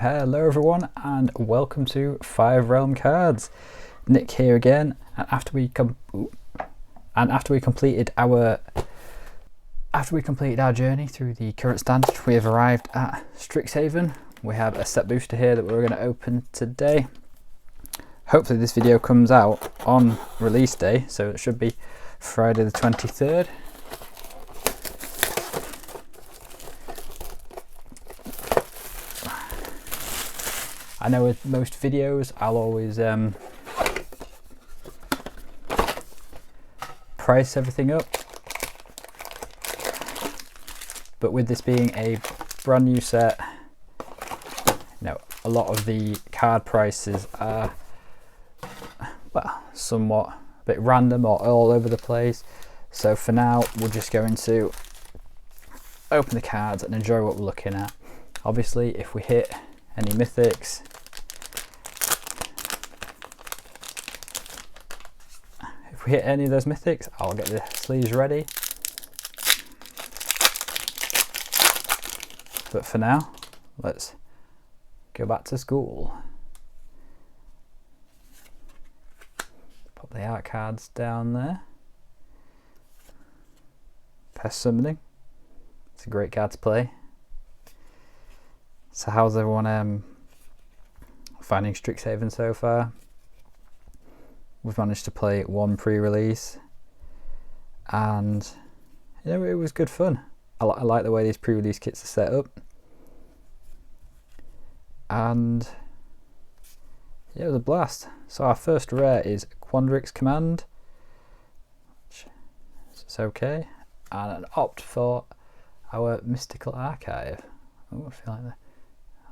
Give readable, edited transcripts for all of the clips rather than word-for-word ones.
Hello everyone and welcome to 5 Realm Cards. Nick here again, and after we completed our journey through the current standard, we have arrived at Strixhaven. We have a set booster here that we're going to open today. Hopefully this video comes out on release day, so it should be Friday the 23rd. I know with most videos I'll always price everything up, but with this being a brand new set, a lot of the card prices are, well, somewhat a bit random or all over the place. So for now we're just going to open the cards and enjoy what we're looking at. Obviously if we hit any mythics, of those mythics, I'll get the sleeves ready. But for now, let's go back to school. Put the art cards down there. Pest Summoning. It's a great card to play. So how's everyone finding Strixhaven so far? We've managed to play one pre-release, and it was good fun. I like the way these pre-release kits are set up, and yeah, it was a blast. So our first rare is Quandrix Command, which is okay, and an opt for our Mystical Archive. Oh, I feel like the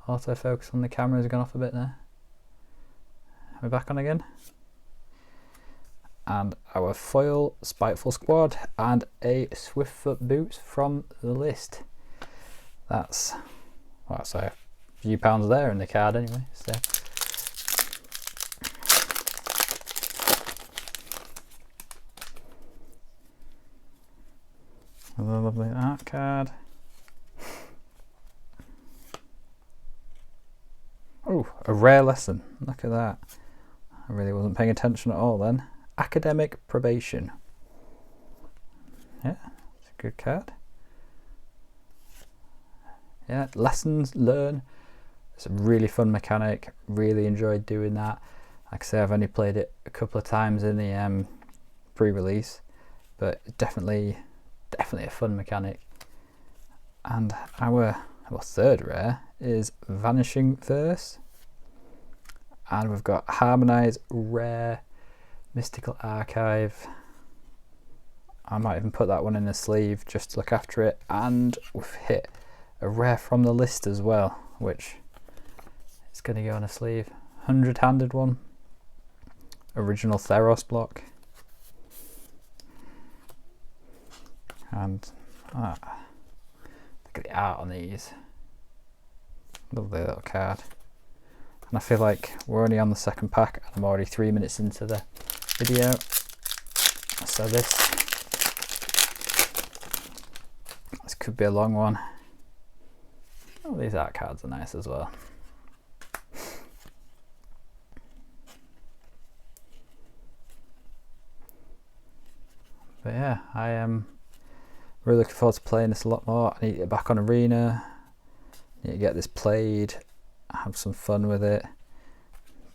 autofocus on the camera has gone off a bit there. Are we back on again? And our foil Spiteful Squad and a Swiftfoot Boots from the list. That's a few pounds there in the card anyway. So a lovely art card. Oh, a rare lesson. Look at that. I really wasn't paying attention at all then. Academic Probation. Yeah, it's a good card. Yeah, lessons learned. It's a really fun mechanic. Really enjoyed doing that. Like I say, I've only played it a couple of times in the pre-release, but definitely a fun mechanic. And our third rare is Vanishing Verse, and we've got Harmonize Rare Mystical Archive. I might even put that one in the sleeve just to look after it, and we've hit a rare from the list as well, which is going to go on a sleeve. 100-handed one, original Theros block, and look at the art on these. Lovely little card. And I feel like we're only on the second pack and I'm already 3 minutes into the video, so this could be a long one. Oh, these art cards are nice as well. But yeah, I am really looking forward to playing this a lot more. I need to get back on Arena, need to get this played, have some fun with it.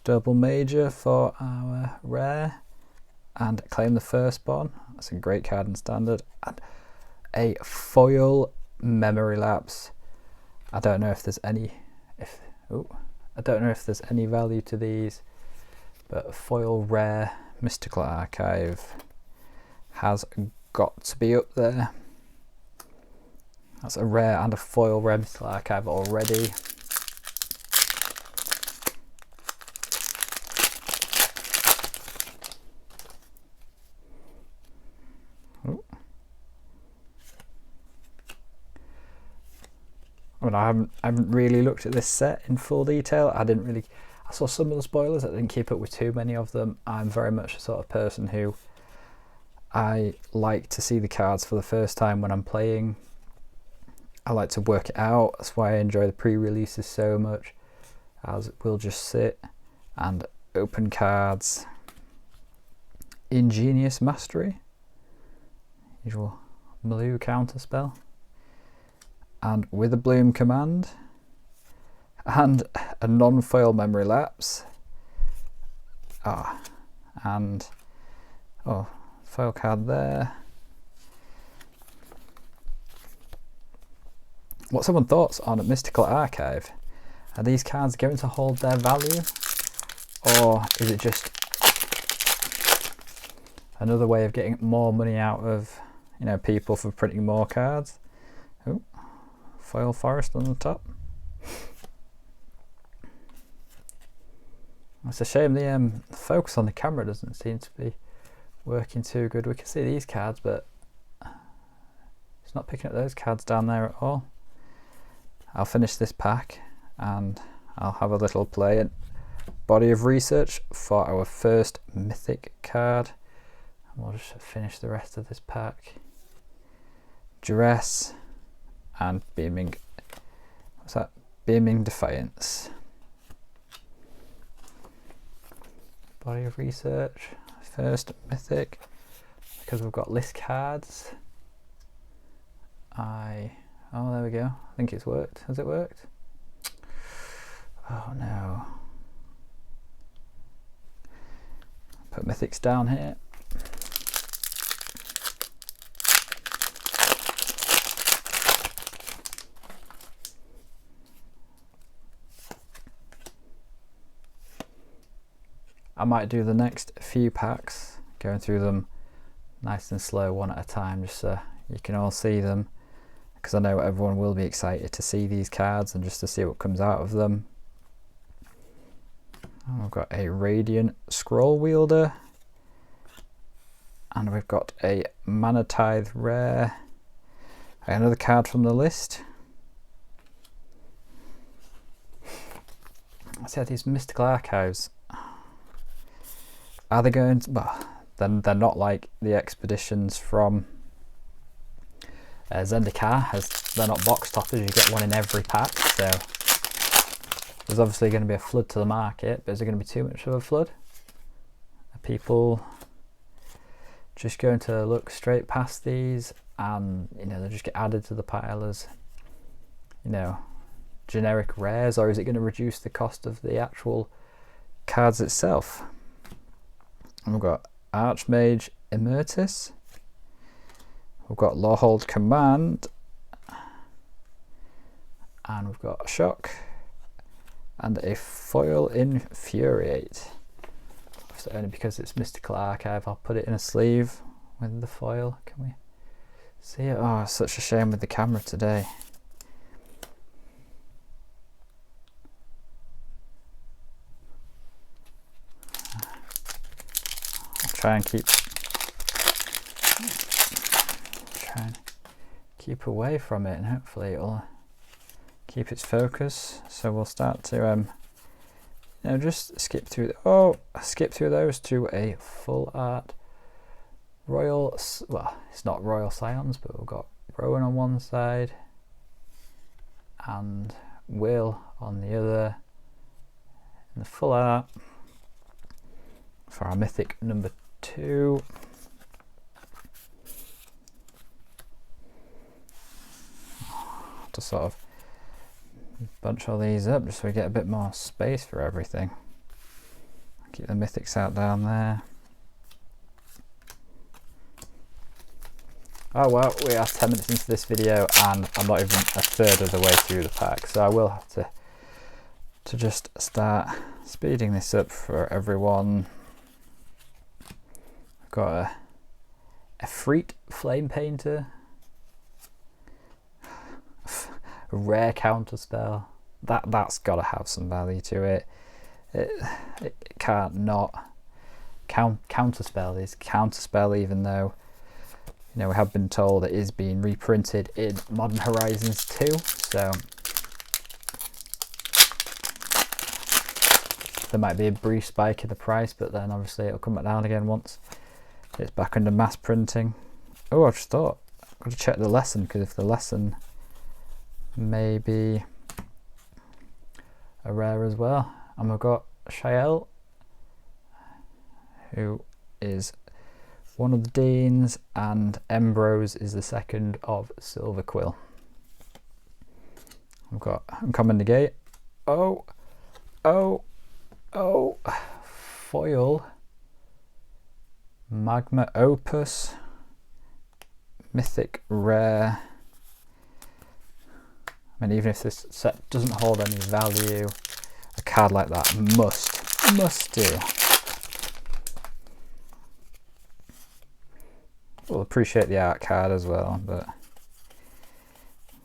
Double major for our rare, and Claim the Firstborn. That's a great card in standard. And a foil Memory Lapse. I don't know if there's any value to these, but a foil rare Mystical Archive has got to be up there. That's a rare and a foil rare Mystical Archive already. I haven't really looked at this set in full detail. I saw some of the spoilers. I didn't keep up with too many of them. I'm very much the sort of person who I like to see the cards for the first time when I'm playing. I like to work it out. That's why I enjoy the pre-releases so much. as we'll just sit and open cards. Ingenious Mastery, usual blue counter spell, and With a Bloom Command, and a non-foil Memory Lapse. And foil card there. What's everyone's thoughts on Mystical Archive? Are these cards going to hold their value, or is it just another way of getting more money out of, you know, people for printing more cards? Oh, foil forest on the top. It's a shame the focus on the camera doesn't seem to be working too good. We can see these cards, but it's not picking up those cards down there at all. I'll finish this pack and I'll have a little play and body of research for our first mythic card. And we'll just finish the rest of this pack. Duress and Beaming. What's that? Beaming Defiance. Body of research, first mythic, because we've got list cards. Oh, there we go. I think it's worked. Has it worked? Oh no. Put mythics down here. I might do the next few packs, going through them nice and slow one at a time, just so you can all see them, because I know everyone will be excited to see these cards and just to see what comes out of them. And we've got a Radiant Scroll Wielder, and we've got a Mana Tithe Rare, another card from the list. Let's see, these Mystical Archives, are they going to, well, then they're not like the expeditions from Zendikar, as they're not box toppers, you get one in every pack, so there's obviously going to be a flood to the market, but is there going to be too much of a flood? Are people just going to look straight past these and, you know, they just get added to the pile as, you know, generic rares, or is it going to reduce the cost of the actual cards itself? And we've got Archmage Emeritus, we've got Lawhold Command, and we've got a Shock and a Foil Infuriate. So only because it's Mystical Archive, I'll put it in a sleeve with the foil. Can we see it? Oh, it's such a shame with the camera today. Try and keep away from it, and hopefully it'll keep its focus. So we'll start to you know, just skip through those to a full art royal, well, it's not Royal Scions, but we've got Rowan on one side and Will on the other in the full art for our mythic number 2. To sort of bunch all these up just so we get a bit more space for everything. Keep the mythics out down there. Oh well, we are 10 minutes into this video and I'm not even a third of the way through the pack, so I will have to just start speeding this up for everyone. Got a Freet Flame Painter, a rare counter spell. That's got to have some value to it. It can't not counter spell is counter spell, even though, you know, we have been told it is being reprinted in Modern Horizons 2. So there might be a brief spike in the price, but then obviously it'll come back down again once it's back under mass printing. Oh, I just thought I've got to check the lesson, because if the lesson maybe a rare as well. And we've got Shael, who is one of the Deans, and Embrose is the second of Silver Quill. We've got Uncommon Negate. Oh, foil. Magma Opus. Mythic Rare. I mean, even if this set doesn't hold any value, a card like that must do. We'll appreciate the art card as well, but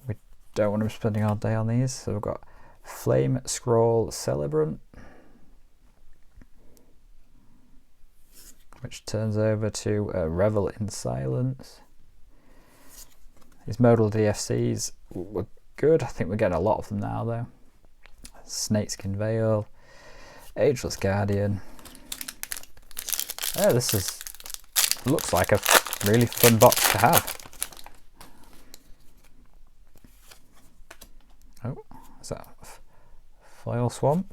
we don't want to be spending all day on these. So we've got Flame Scroll Celebrant, which turns over to Revel in Silence. These modal DFCs were good. I think we're getting a lot of them now though. Snakeskin Veil, Ageless Guardian. Oh, this looks like a really fun box to have. Oh, is that Foil Swamp?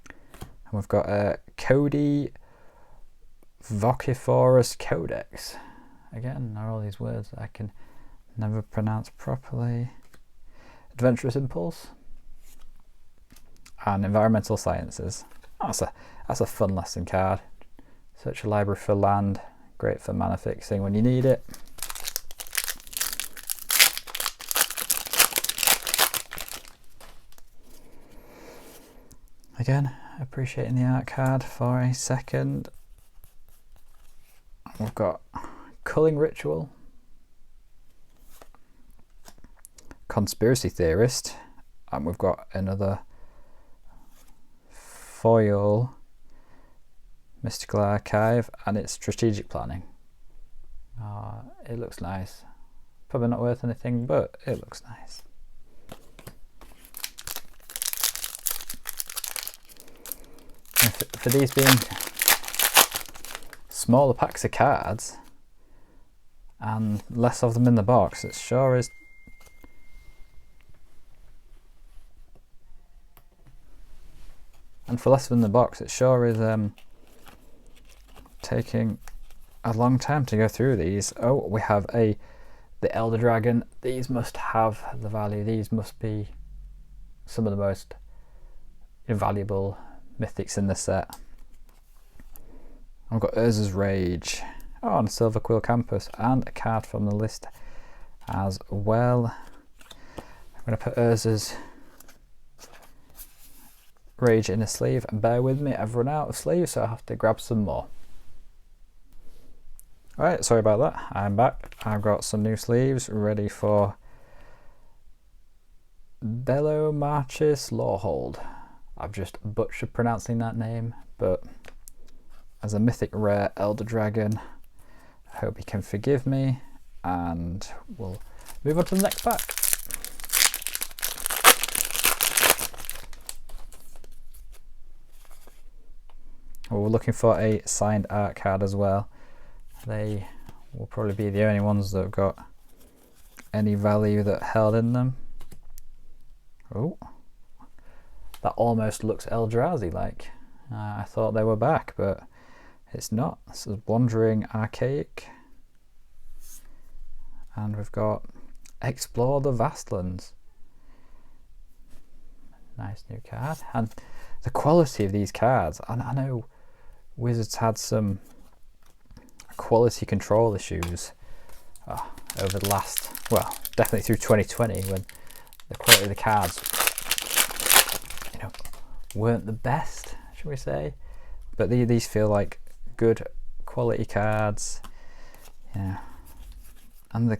And we've got Cody Vociferous Codex. Again, are all these words that I can never pronounce properly. Adventurous Impulse and Environmental Sciences. Oh, that's a fun lesson card. Search a library for land. Great for mana fixing when you need it. Again, appreciating the art card for a second. We've got Culling Ritual, Conspiracy Theorist, and we've got another foil Mystical Archive, and it's Strategic Planning. It looks nice. Probably not worth anything, but it looks nice. And for these being smaller packs of cards and less of them in the box, it sure is. And for less of them in the box, it sure is taking a long time to go through these. Oh, we have the Elder Dragon. These must have the value. These must be some of the most invaluable mythics in the set. I've got Urza's Rage on Silver Quill Campus, and a card from the list as well. I'm going to put Urza's Rage in a sleeve, and bear with me, I've run out of sleeves, so I have to grab some more. Alright, sorry about that, I'm back. I've got some new sleeves ready for Belomarchus Lawhold. I've just butchered pronouncing that name, but as a mythic rare Elder Dragon, I hope you can forgive me, and we'll move on to the next pack. We're looking for a signed art card as well. They will probably be the only ones that have got any value that held in them. Oh, that almost looks Eldrazi like. I thought they were back, but it's not. This is Wandering Archaic. And we've got Explore the Vastlands. Nice new card. And the quality of these cards, I know Wizards had some quality control issues over the last, well, definitely through 2020, when the quality of the cards, weren't the best, should we say? But these feel like good quality cards, and the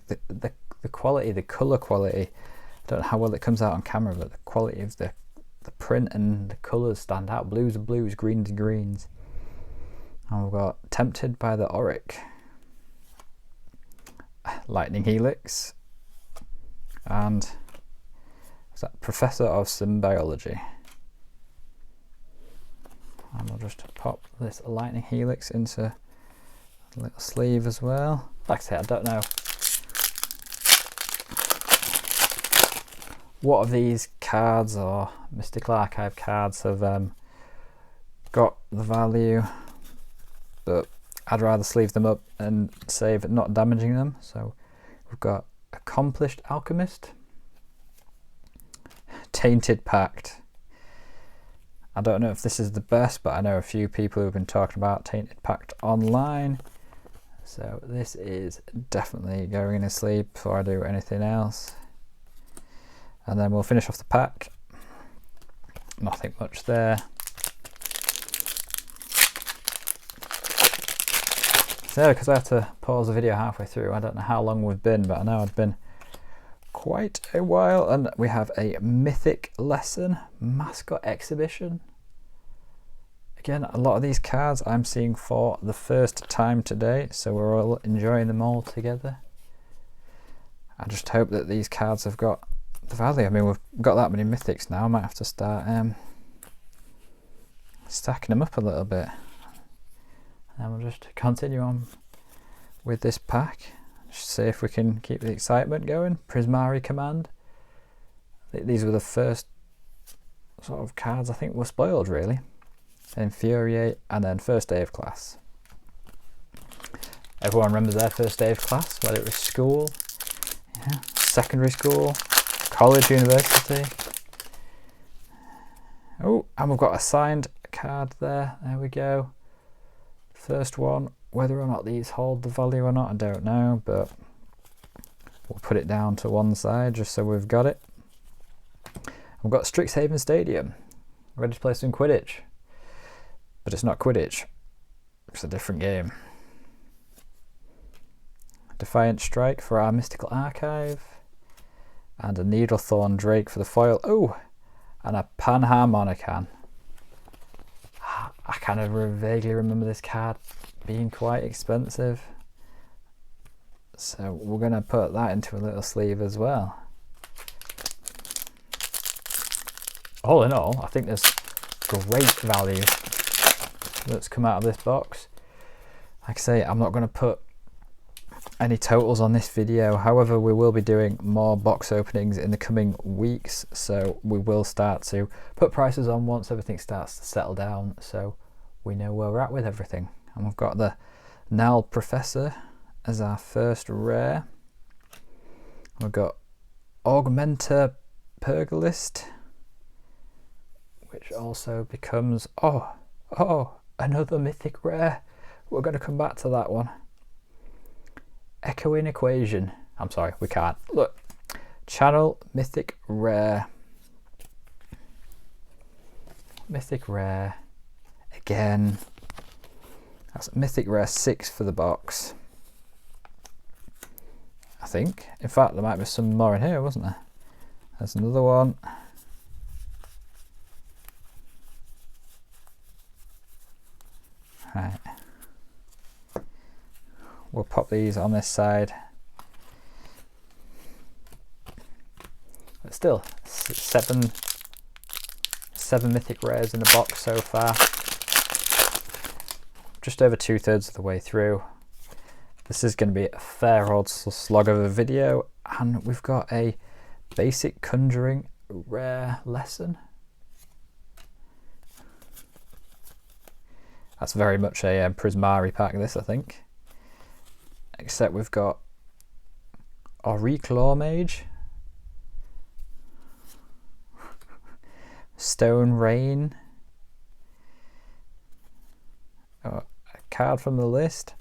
quality, the color quality. I don't know how well it comes out on camera, but the quality of the print and the colors stand out. Blues are blues, greens are greens. And we've got Tempted by the Auric, Lightning Helix, and is that Professor of Symbiology. And we'll just pop this Lightning Helix into a little sleeve as well. Like I say, I don't know what of these cards or Mystical Archive cards have got the value, but I'd rather sleeve them up and save not damaging them. So we've got Accomplished Alchemist, Tainted Pact. I don't know if this is the best, but I know a few people who've been talking about Tainted Pact online. So this is definitely going in a sleeve before I do anything else. And then we'll finish off the pack. Nothing much there. So because I had to pause the video halfway through, I don't know how long we've been, but I know I've been quite a while. And we have a Mythic Lesson Mascot Exhibition. Again, a lot of these cards I'm seeing for the first time today, so we're all enjoying them all together. I just hope that these cards have got the value. I mean, we've got that many mythics now, I might have to start stacking them up a little bit. And we'll just continue on with this pack. Just see if we can keep the excitement going. Prismari Command. These were the first sort of cards I think were spoiled, really. Infuriate, and then First Day of Class. Everyone remembers their first day of class, whether it was school, secondary school, college, university. Oh, and we've got a signed card there. There we go. First one. Whether or not these hold the value or not, I don't know, but we'll put it down to one side just so we've got it. We've got Strixhaven Stadium, ready to play some Quidditch. But it's not Quidditch, it's a different game. Defiant Strike for our Mystical Archive, and a Needlethorn Drake for the foil. Oh, and a Panharmonicon. I kind of vaguely remember this card being quite expensive, so we're going to put that into a little sleeve as well. All in all, I think there's great value that's come out of this box. Like I say, I'm not going to put any totals on this video, however we will be doing more box openings in the coming weeks, so we will start to put prices on once everything starts to settle down, so we know where we're at with everything. And we've got the Nal Professor as our first rare. We've got Augmenter Purgalist, which also becomes another mythic rare. We're going to come back to that one. Echoing Equation. I'm sorry, we can't. Look. Channel Mythic Rare. Mythic Rare. Again. That's Mythic Rare 6 for the box. I think. In fact, there might be some more in here, wasn't there? There's another one. Right. We'll pop these on this side. But still, seven mythic rares in the box so far. Just over 2/3 of the way through. This is going to be a fair old slog of a video, and we've got a basic conjuring rare lesson. That's very much a Prismari pack, this, I think. Except we've got Auric Law Mage, Stone Rain, a card from the list,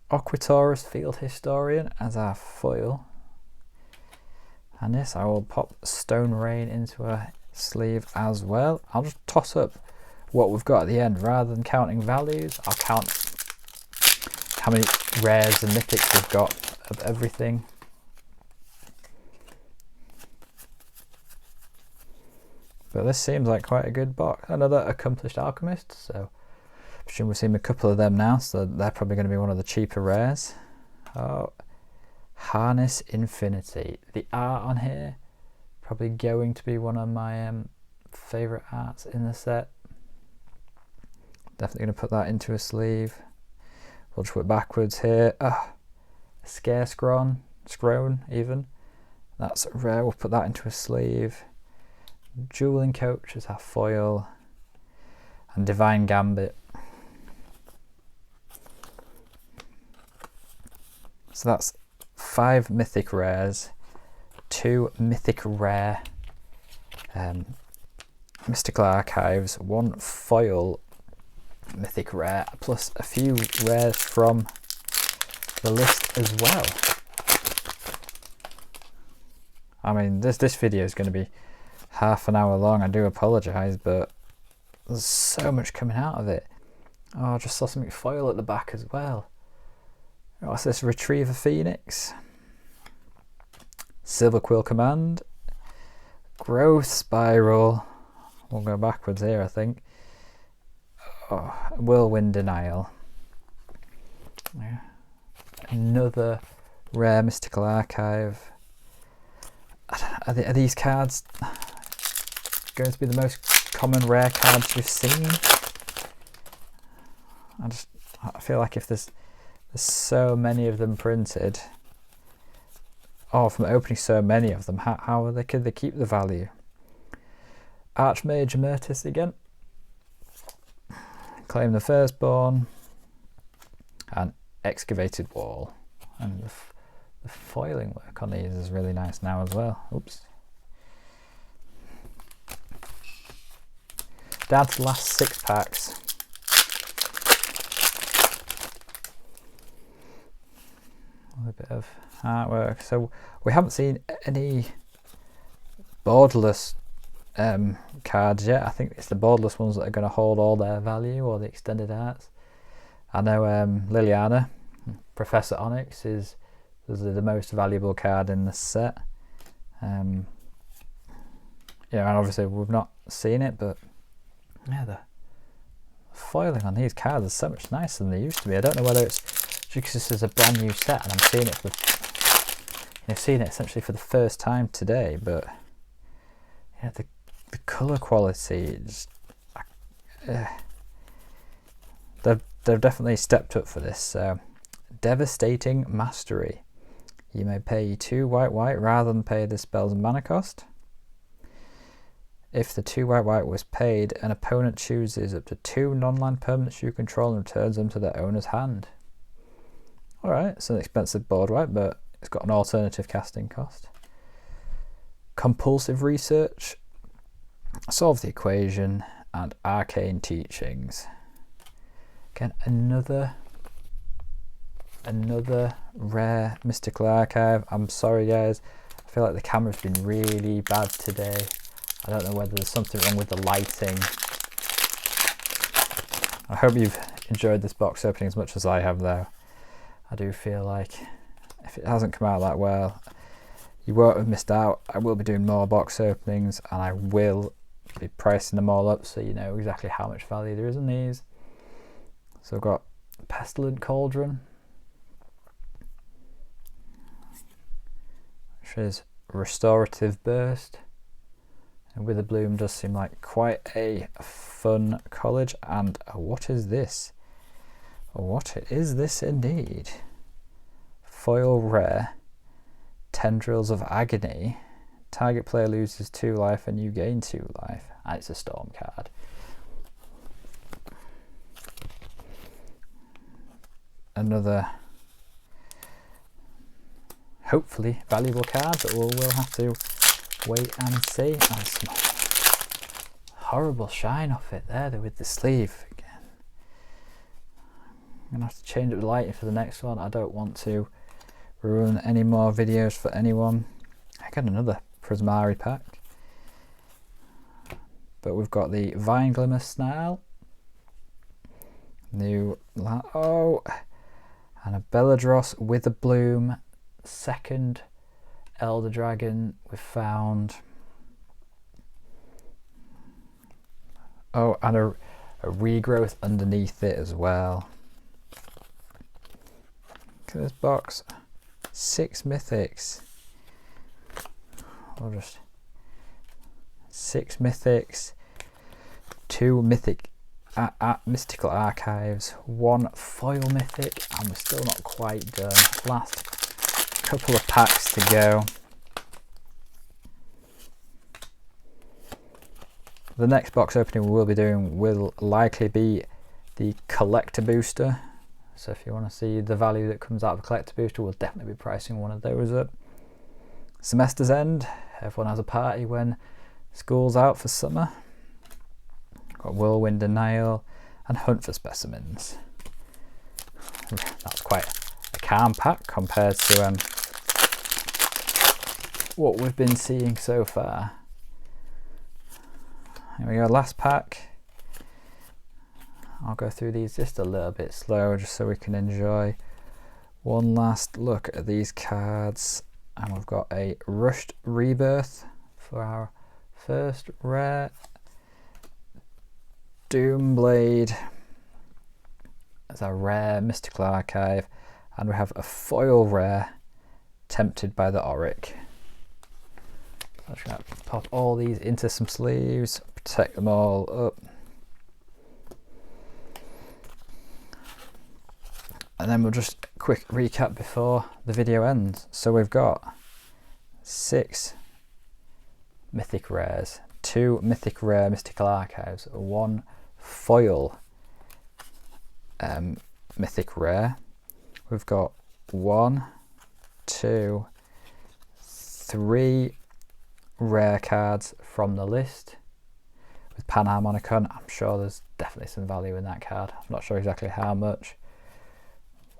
Aquitaurus Field Historian as our foil. And yes, I will pop Stone Rain into a sleeve as well. I'll just toss up what we've got at the end rather than counting values. I'll count how many rares and mythics we've got of everything. But this seems like quite a good box. Another Accomplished Alchemist, so I presume we've seen a couple of them now, so they're probably going to be one of the cheaper rares. Oh, Harness Infinity. The art on here probably going to be one of my favourite arts in the set. Definitely going to put that into a sleeve. We'll just work backwards here. Scarecrown even. That's rare, we'll put that into a sleeve. Dueling Coach is our foil. And Divine Gambit. So that's 5 mythic rares, 2 mythic rare Mystical Archives, 1 foil mythic rare, plus a few rares from the list as well. I mean, this video is going to be half an hour long. I do apologise, but there's so much coming out of it. Oh, I just saw something foil at the back as well. What's this? Retriever Phoenix, Silver Quill Command, Growth Spiral. We'll go backwards here, I think. Oh, Whirlwind Denial. Yeah. Another rare Mystical Archive. Are these cards going to be the most common rare cards you've seen? I feel like if there's so many of them printed, from opening so many of them, how could they keep the value? Archmage Emeritus again. Claim the Firstborn. And Excavated Wall. And the foiling work on these is really nice now as well. Oops. Down to the last 6 packs. A bit of artwork. So we haven't seen any borderless cards yet. I think it's the borderless ones that are going to hold all their value, or the extended arts. I know Liliana, Professor Onyx, is the most valuable card in the set. And obviously we've not seen it, but yeah, the foiling on these cards is so much nicer than they used to be. I don't know whether it's because this is a brand new set and I'm seeing it essentially for the first time today, but yeah, the colour quality is they've definitely stepped up for this. So, Devastating Mastery. You may pay 2 white rather than pay the spell's mana cost. If the 2 white was paid, an opponent chooses up to 2 non-land permanents you control and returns them to their owner's hand. Alright, it's an expensive board white, but it's got an alternative casting cost. Compulsive Research, Solve the Equation, and Arcane Teachings. Again, another rare Mystical Archive. I'm sorry guys, I feel like the camera's been really bad today. I don't know whether there's something wrong with the lighting. I hope you've enjoyed this box opening as much as I have though. I do feel like if it hasn't come out that well, you won't have missed out. I will be doing more box openings and I will be pricing them all up so you know exactly how much value there is in these. So I've got Pestilent Cauldron, which is Restorative Burst. And Witherbloom does seem like quite a fun college. And what is this? What is this indeed? Foil rare, Tendrils of Agony. Target player loses 2 life and you gain 2 life. And it's a Storm card. Another hopefully valuable card, but we'll have to wait and see. And some horrible shine off it there with the sleeve again. I'm gonna have to change up the lighting for the next one. I don't want to ruin any more videos for anyone. I got another Prismari pack, but we've got the Vine Glimmer Snarl, and a Belladros Witherbloom, second Elder Dragon we've found. Oh, and a regrowth underneath it as well. Look at this box. 6 mythics. Or just 6 mythics, 2 mythic Mystical Archives, 1 foil mythic, and we're still not quite done. Last couple of packs to go. The next box opening we will be doing will likely be the collector booster. So if you want to see the value that comes out of a collector booster, we'll definitely be pricing one of those up. Semester's end, everyone has a party when school's out for summer. Got Whirlwind Denial and Hunt for Specimens. That's quite a calm pack compared to what we've been seeing so far. Here we go, last pack. I'll go through these just a little bit slower just so we can enjoy one last look at these cards. And we've got a Rushed Rebirth for our first rare. Doomblade as a rare Mystical Archive, and we have a foil rare, Tempted by the Auric. I'm just going to pop all these into some sleeves, protect them all up. And then we'll just quick recap before the video ends. So we've got 6 mythic rares, 2 mythic rare Mystical Archives, 1 foil mythic rare. We've got 1, 2, 3 rare cards from the list with Panharmonicon. I'm sure there's definitely some value in that card. I'm not sure exactly how much.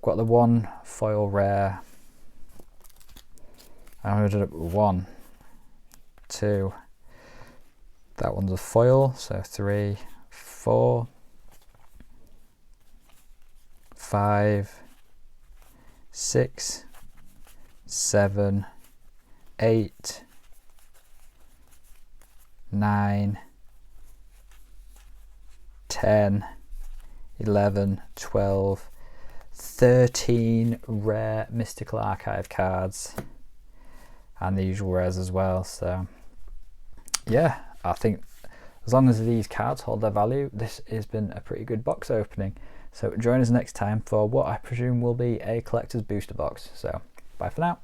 Got the 1 foil rare, and we did it 1, 2, that one's a foil, so 3, 4, 5, 6, 7, 8, 9, 10, 11, 12, 13 rare Mystical Archive cards, and the usual rares as well. So yeah, I think as long as these cards hold their value, this has been a pretty good box opening. So join us next time for what I presume will be a collector's booster box. So bye for now.